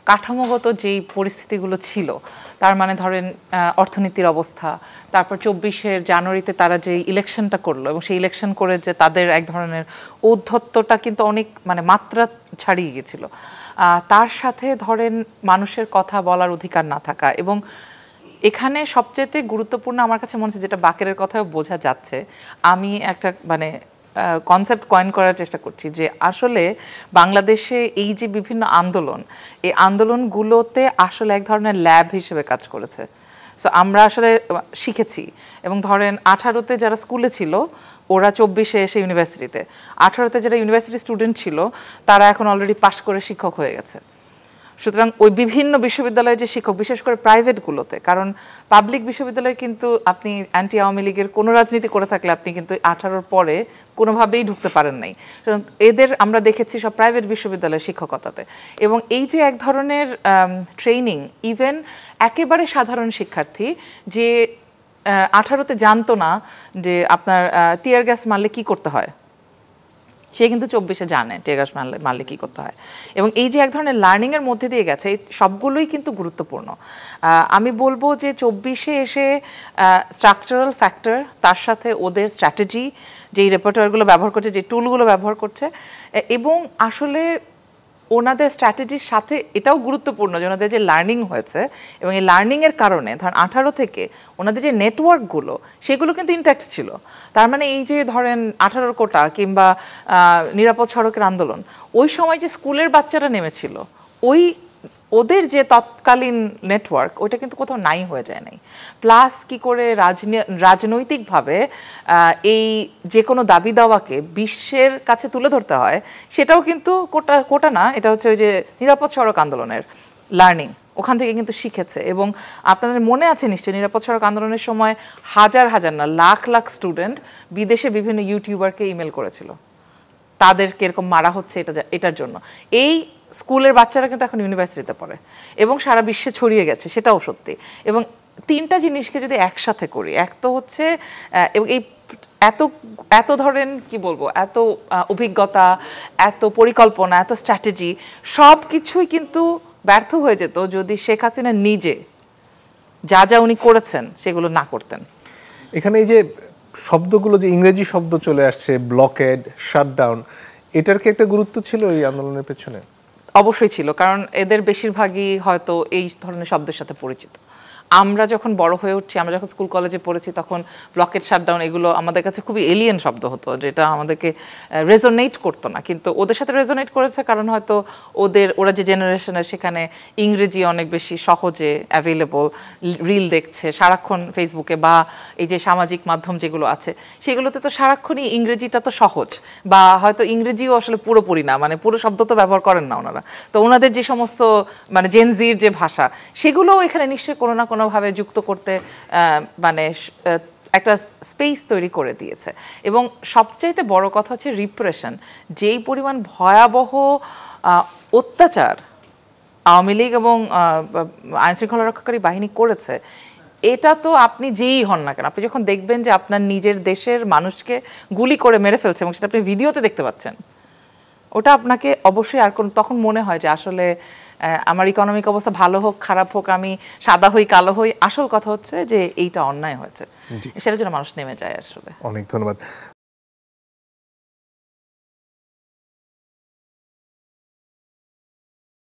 কাঠামোগত যেই পরিস্থিতিগুলো ছিল, তার মানে ধরেন অর্থনীতির অবস্থা, তারপর 24 জানুয়ারিতে তারা যে ইলেকশনটা করলো এবং সেই ইলেকশন করে যে তাদের এক ধরনের ঔদ্ধত্যটা কিন্তু অনেক মানে মাত্রা ছাড়িয়ে গেছিল। তার সাথে ধরেন মানুষের কথা বলার অধিকার না থাকা, এবং এখানে সবচেয়ে গুরুত্বপূর্ণ আমার কাছে মনে হচ্ছে, যেটা বাকেরের কথাও বোঝা যাচ্ছে, আমি একটা মানে কনসেপ্ট কয়েন করার চেষ্টা করছি যে আসলে বাংলাদেশে এই যে বিভিন্ন আন্দোলন, এই আন্দোলনগুলোতে আসলে এক ধরনের ল্যাব হিসেবে কাজ করেছে। সো আমরা আসলে শিখেছি, এবং ধরেন 18-তে যারা স্কুলে ছিল ওরা 24-এ এসে ইউনিভার্সিটিতে, 18-তে যারা ইউনিভার্সিটি স্টুডেন্ট ছিল তারা এখন অলরেডি পাশ করে শিক্ষক হয়ে গেছে। সুতরাং ওই বিভিন্ন বিশ্ববিদ্যালয়ের যে শিক্ষক, বিশেষ করে প্রাইভেটগুলোতে, কারণ পাবলিক বিশ্ববিদ্যালয়ে কিন্তু আপনি অ্যান্টি আওয়ামী লীগের কোনো রাজনীতি করে থাকলে আপনি কিন্তু 18-র পরে কোনোভাবেই ঢুকতে পারেন নাই। এদের আমরা দেখেছি সব প্রাইভেট বিশ্ববিদ্যালয়ের শিক্ষকতাতে, এবং এই যে এক ধরনের ট্রেনিং, ইভেন একেবারে সাধারণ শিক্ষার্থী যে 18-তে জানতো না যে আপনার টিয়ার গ্যাস মারলে কী করতে হয়, সে কিন্তু 24-এ জানে টিয়ার গ্যাস মারলে কী করতে হয়। এবং এই যে এক ধরনের লার্নিংয়ের মধ্যে দিয়ে গেছে, এই সবগুলোই কিন্তু গুরুত্বপূর্ণ। আমি বলবো যে 24-এ এসে স্ট্রাকচারাল ফ্যাক্টর, তার সাথে ওদের স্ট্র্যাটেজি, যেই রেপার্টরিগুলো ব্যবহার করছে, যে টুলগুলো ব্যবহার করছে, এবং আসলে ওনাদের স্ট্র্যাটেজির সাথে এটাও গুরুত্বপূর্ণ যে ওনাদের যে লার্নিং হয়েছে, এবং এই লার্নিংয়ের কারণে ধরেন 18 থেকে ওনাদের যে নেটওয়ার্কগুলো সেগুলো কিন্তু ইনট্যাক্ট ছিল। তার মানে এই যে ধরেন 18 কোটা কিংবা নিরাপদ সড়কের আন্দোলন, ওই সময় যে স্কুলের বাচ্চারা নেমেছিল, ওদের যে তৎকালীন নেটওয়ার্ক, ওইটা কিন্তু কোথাও নাই হয়ে যায় নাই। প্লাস কি করে রাজনৈতিকভাবে এই যে কোনো দাবি দাওয়াকে বিশ্বের কাছে তুলে ধরতে হয়, সেটাও কিন্তু কোটা না, এটা হচ্ছে ওই যে নিরাপদ সড়ক আন্দোলনের লার্নিং, ওখান থেকে কিন্তু শিখেছে। এবং আপনাদের মনে আছে নিশ্চয়ই, নিরাপদ সড়ক আন্দোলনের সময় হাজার হাজার না লাখ লাখ স্টুডেন্ট বিদেশে বিভিন্ন ইউটিউবারকে ইমেল করেছিল তাদেরকে এরকম মারা হচ্ছে এটার জন্য। এই স্কুলের বাচ্চারা কিন্তু এখন ইউনিভার্সিটিতে পড়ে এবং সারা বিশ্বে ছড়িয়ে গেছে, সেটাও সত্যি। এবং তিনটা জিনিসকে যদি একসাথে করি, এক তো হচ্ছে এবং এই এত ধরেন কি বলবো, এত অভিজ্ঞতা, এত পরিকল্পনা, এত স্ট্র্যাটেজি, সব কিছুই কিন্তু ব্যর্থ হয়ে যেত যদি শেখ হাসিনা নিজে যা যা উনি করেছেন সেগুলো না করতেন। এখানে এই যে শব্দগুলো, যে ইংরেজি শব্দ চলে আসছে, ব্লকেড, শাটডাউন, এটার কি একটা গুরুত্ব ছিল এই আন্দোলনের পেছনে? অবশ্যই ছিল, কারণ এদের বেশিরভাগই হয়তো এই ধরনের শব্দের সাথে পরিচিত। আমরা যখন বড় হয়ে উঠছি, আমরা যখন স্কুল কলেজে পড়েছি, তখন ব্লকেট, শাটডাউন এগুলো আমাদের কাছে খুবই এলিয়েন শব্দ হতো, যেটা আমাদেরকে রেজোনেট করতো না। কিন্তু ওদের সাথে রেজোনেট করেছে কারণ হয়তো ওরা যে জেনারেশনের, সেখানে ইংরেজি অনেক বেশি সহজে অ্যাভেলেবল, রিল দেখছে সারাক্ষণ ফেসবুকে, বা এই যে সামাজিক মাধ্যম যেগুলো আছে সেগুলোতে তো সারাক্ষণই ইংরেজিটা তো সহজ, বা হয়তো ইংরেজিও আসলে পুরোপুরি না, মানে পুরো শব্দ তো ব্যবহার করেন না ওনারা। তো ওনাদের যে সমস্ত মানে জেনজির যে ভাষা, সেগুলোও এখানে নিশ্চয়ই কোনো না কোনোভাবে যুক্ত করতে মানে একটা স্পেস তৈরি করে দিয়েছে। এবং সবচাইতে বড় কথা হচ্ছে রিপ্রেশন, যেই পরিমাণ ভয়াবহ অত্যাচার আওয়ামী লীগ এবং আইনশৃঙ্খলা রক্ষাকারী বাহিনী করেছে, এটা তো আপনি যেই হন না কেন, আপনি যখন দেখবেন যে আপনার নিজের দেশের মানুষকে গুলি করে মেরে ফেলছে, এবং সেটা আপনি ভিডিওতে দেখতে পাচ্ছেন, ওটা আপনাকে অবশ্যই আর তখন মনে হয় যে আসলে আমার ইকোনমিক অবস্থা ভালো হোক খারাপ হোক, আমি সাদা হই কালো হই, আসল কথা হচ্ছে যে এইটা অন্যায় হয়েছে, সেটার জন্য মানুষ নেমে যায় আসলে। অনেক ধন্যবাদ।